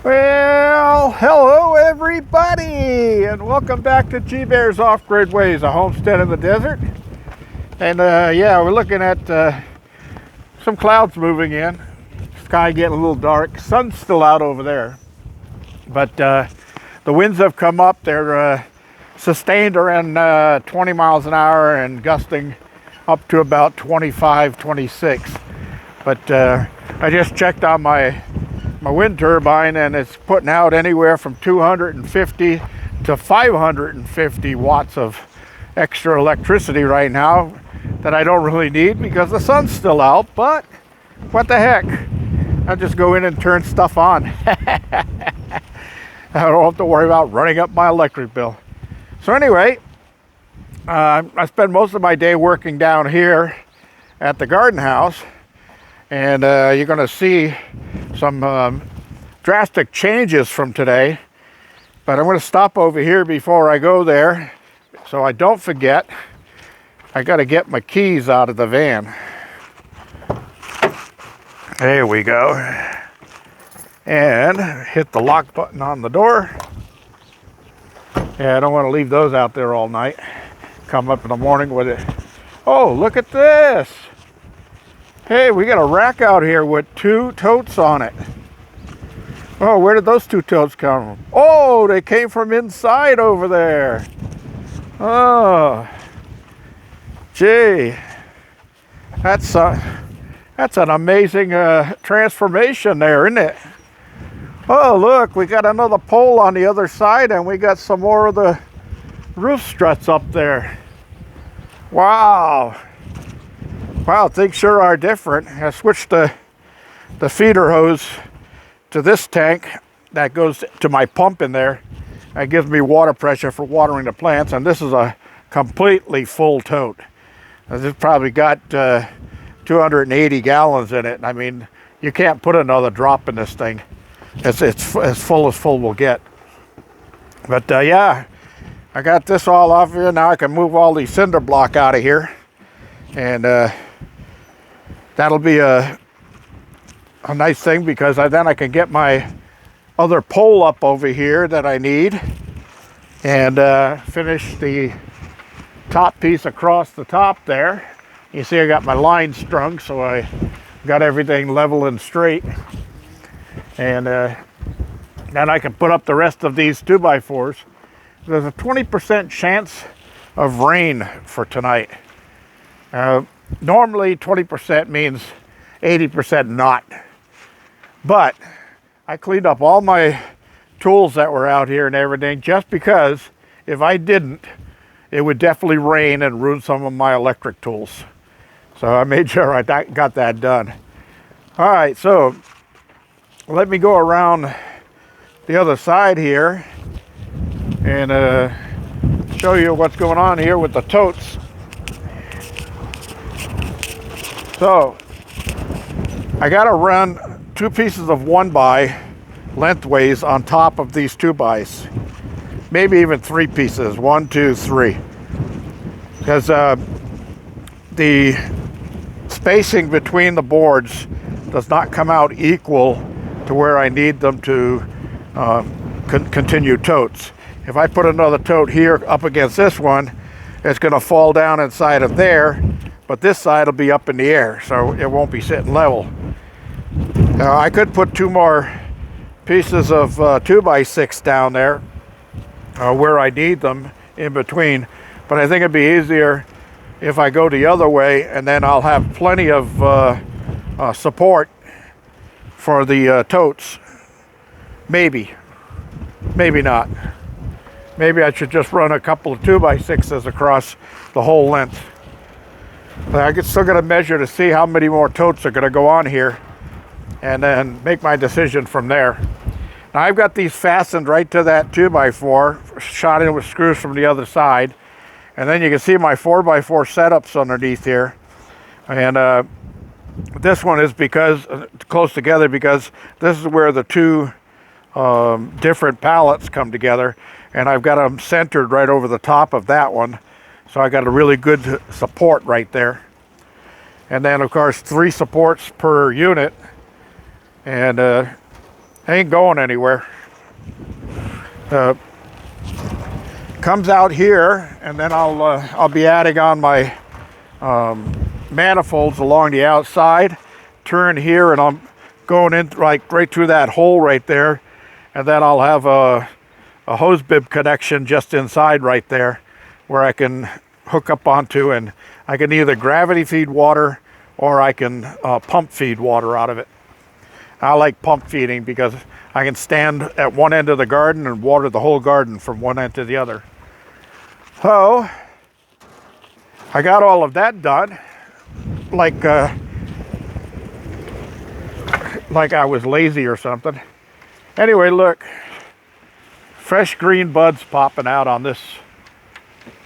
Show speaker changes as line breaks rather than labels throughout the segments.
Well, hello everybody, and welcome back to G-Bear's Off-Grid Ways, a homestead in the desert. And yeah, we're looking at some clouds moving in. Sky getting a little dark. Sun's still out over there, but the winds have come up. They're sustained around 20 miles an hour and gusting up to about 25, 26. But I just checked on my wind turbine, and it's putting out anywhere from 250 to 550 watts of extra electricity right now that I don't really need because the sun's still out. But what the heck, I'll just go in and turn stuff on. I don't have to worry about running up my electric bill. So anyway, I spend most of my day working down here at the garden house, and you're going to see some drastic changes from today. But I'm going to stop over here before I go there so I don't forget. I got to get my keys out of the van. There we go. And hit the lock button on the door. Yeah, I don't want to leave those out there all night. Come up in the morning with it. Oh, look at this. Hey, we got a rack out here with 2 totes on it. Oh, where did those 2 totes come from? Oh, they came from inside over there. Oh, gee, that's an amazing transformation there, isn't it? Oh, look, we got another pole on the other side, and we got some more of the roof struts up there. Wow. Wow, things sure are different. I switched the feeder hose to this tank that goes to my pump in there. That gives me water pressure for watering the plants, and this is a completely full tote. This probably got 280 gallons in it. I mean, you can't put another drop in this thing. It's as full will get. But yeah, I got this all off here. Now I can move all these cinder block out of here, and that'll be a nice thing because then I can get my other pole up over here that I need and finish the top piece across the top there. You see I got my line strung, so I got everything level and straight. And then I can put up the rest of these 2x4s. There's a 20% chance of rain for tonight. Normally 20% means 80% not. But I cleaned up all my tools that were out here and everything just because if I didn't, it would definitely rain and ruin some of my electric tools. So I made sure I got that done. All right, so let me go around the other side here and show you what's going on here with the totes. So I got to run 2 pieces of 1x lengthways on top of these 2x's, maybe even 3 pieces, 1, 2, 3, because the spacing between the boards does not come out equal to where I need them to continue totes. If I put another tote here up against this one, it's going to fall down inside of there, but this side will be up in the air, so it won't be sitting level. I could put 2 more pieces of 2x6 down there where I need them in between, but I think it'd be easier if I go the other way, and then I'll have plenty of support for the totes. Maybe not. Maybe I should just run a couple of 2x6s across the whole length. But I still got to measure to see how many more totes are going to go on here, and then make my decision from there. Now I've got these fastened right to that 2x4, shot in with screws from the other side, and then you can see my 4x4 setups underneath here. And this one is because close together because this is where the 2 different pallets come together, and I've got them centered right over the top of that one, so I got a really good support right there. And then of course 3 supports per unit, and Ain't going anywhere. Comes out here, and then I'll be adding on my manifolds along the outside. Turn here, and I'm going in like right through that hole right there, and then I'll have a hose bib connection just inside right there, where I can hook up onto, and I can either gravity feed water or I can pump feed water out of it. I like pump feeding because I can stand at one end of the garden and water the whole garden from one end to the other. So I got all of that done, like I was lazy or something. Anyway, look, fresh green buds popping out on this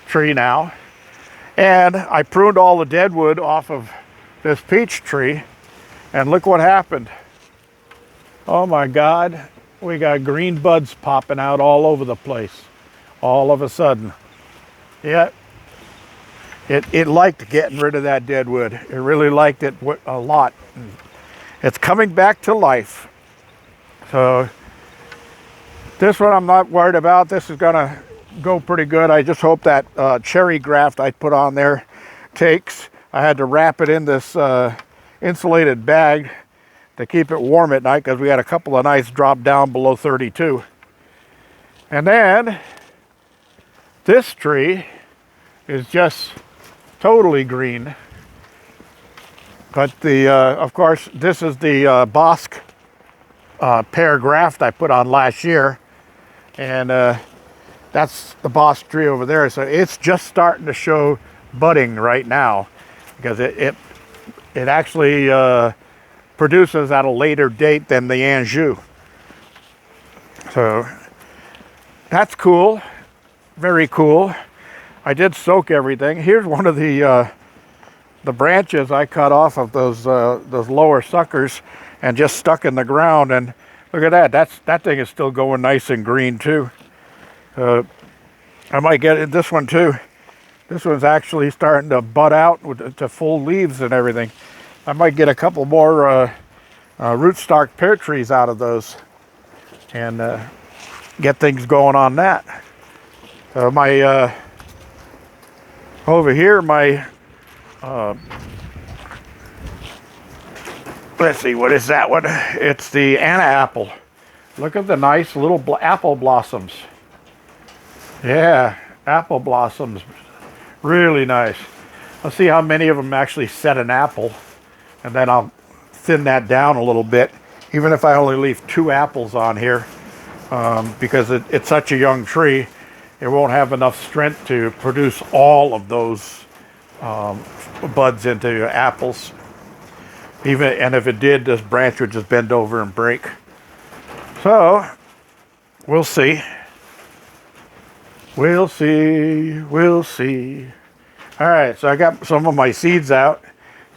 tree now. And I pruned all the dead wood off of this peach tree, and look what happened. Oh my God, we got green buds popping out all over the place, all of a sudden. Yeah, it liked getting rid of that dead wood. It really liked it a lot. It's coming back to life. So this one I'm not worried about. This is gonna go pretty good. I just hope that cherry graft I put on there takes. I had to wrap it in this insulated bag to keep it warm at night because we had a couple of nights drop down below 32. And then this tree is just totally green. But of course, this is the Bosque pear graft I put on last year. And that's the Bosque tree over there. So it's just starting to show budding right now because it actually produces at a later date than the Anjou. So that's cool, very cool. I did soak everything. Here's one of the branches I cut off of those lower suckers and just stuck in the ground. And look at that. That thing is still going nice and green too. I might get this one too. This one's actually starting to bud out to full leaves and everything. I might get a couple more rootstock pear trees out of those and get things going on that. Over here, let's see, what is that one? It's the Anna apple. Look at the nice little apple blossoms. Yeah, apple blossoms. Really nice. I'll see how many of them actually set an apple, and then I'll thin that down a little bit, even if I only leave 2 apples on here, because it's such a young tree, it won't have enough strength to produce all of those buds into apples. And if it did, this branch would just bend over and break. So, we'll see. We'll see. We'll see. All right, so I got some of my seeds out.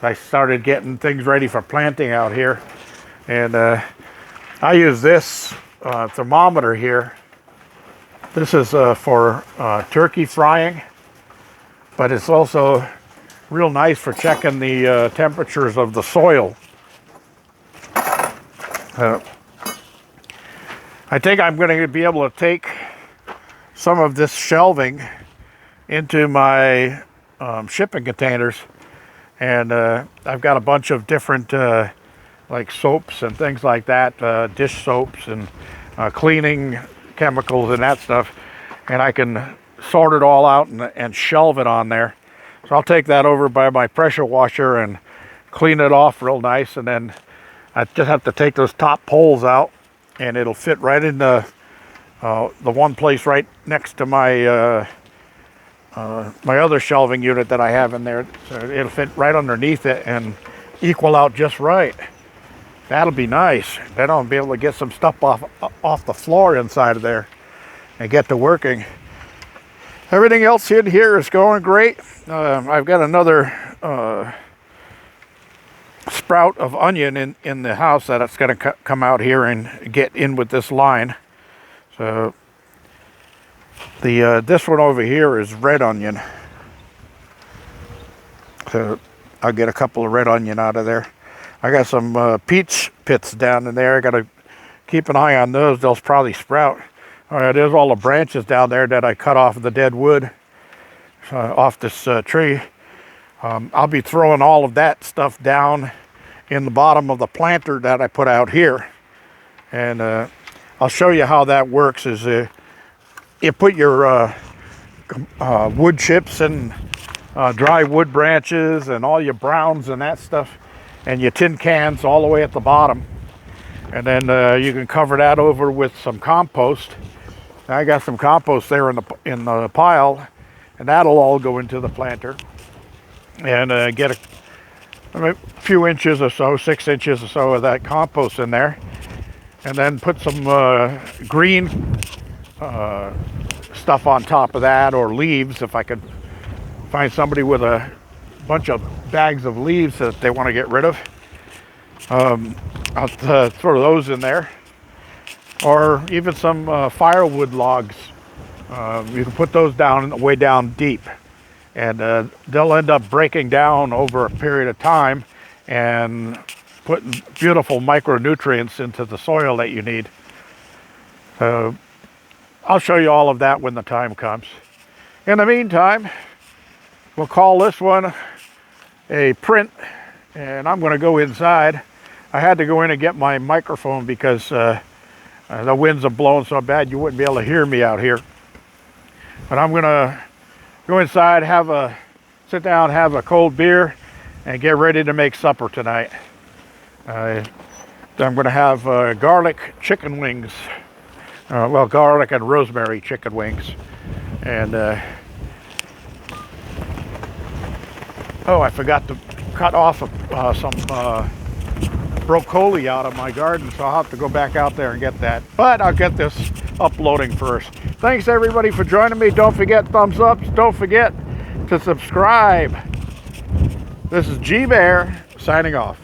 I started getting things ready for planting out here. And I use this thermometer here. This is for turkey frying, but it's also real nice for checking the temperatures of the soil. I think I'm going to be able to take some of this shelving into my shipping containers, and I've got a bunch of different like soaps and things like that, dish soaps and cleaning chemicals and that stuff, and I can sort it all out and shelve it on there. So I'll take that over by my pressure washer and clean it off real nice, and then I just have to take those top poles out, and it'll fit right in the one place right next to my my other shelving unit that I have in there. So it'll fit right underneath it and equal out just right. That'll be nice. Then I'll be able to get some stuff off the floor inside of there and get to working. Everything else in here is going great. I've got another sprout of onion in the house that it's going to come out here and get in with this line. So this one over here is red onion. So I'll get a couple of red onion out of there. I got some peach pits down in there. I got to keep an eye on those. They'll probably sprout. All right, there's all the branches down there that I cut off of the dead wood off this tree. I'll be throwing all of that stuff down in the bottom of the planter that I put out here. And I'll show you how that works. Is you put your wood chips and dry wood branches and all your browns and that stuff and your tin cans all the way at the bottom. And then you can cover that over with some compost. I got some compost there in the pile, and that'll all go into the planter. And get a few inches or so, 6 inches or so of that compost in there. And then put some green stuff on top of that, or leaves, if I could find somebody with a bunch of bags of leaves that they want to get rid of. I'll throw those in there, or even some firewood logs. You can put those down way down deep, and they'll end up breaking down over a period of time and putting beautiful micronutrients into the soil that you need. I'll show you all of that when the time comes. In the meantime, we'll call this one a print, and I'm going to go inside. I had to go in and get my microphone because the winds are blowing so bad you wouldn't be able to hear me out here. But I'm going to go inside, sit down, have a cold beer, and get ready to make supper tonight. I'm going to have garlic chicken wings. Well, garlic and rosemary chicken wings. And, oh, I forgot to cut off some broccoli out of my garden, so I'll have to go back out there and get that. But I'll get this uploading first. Thanks, everybody, for joining me. Don't forget thumbs ups. Don't forget to subscribe. This is G Bear signing off.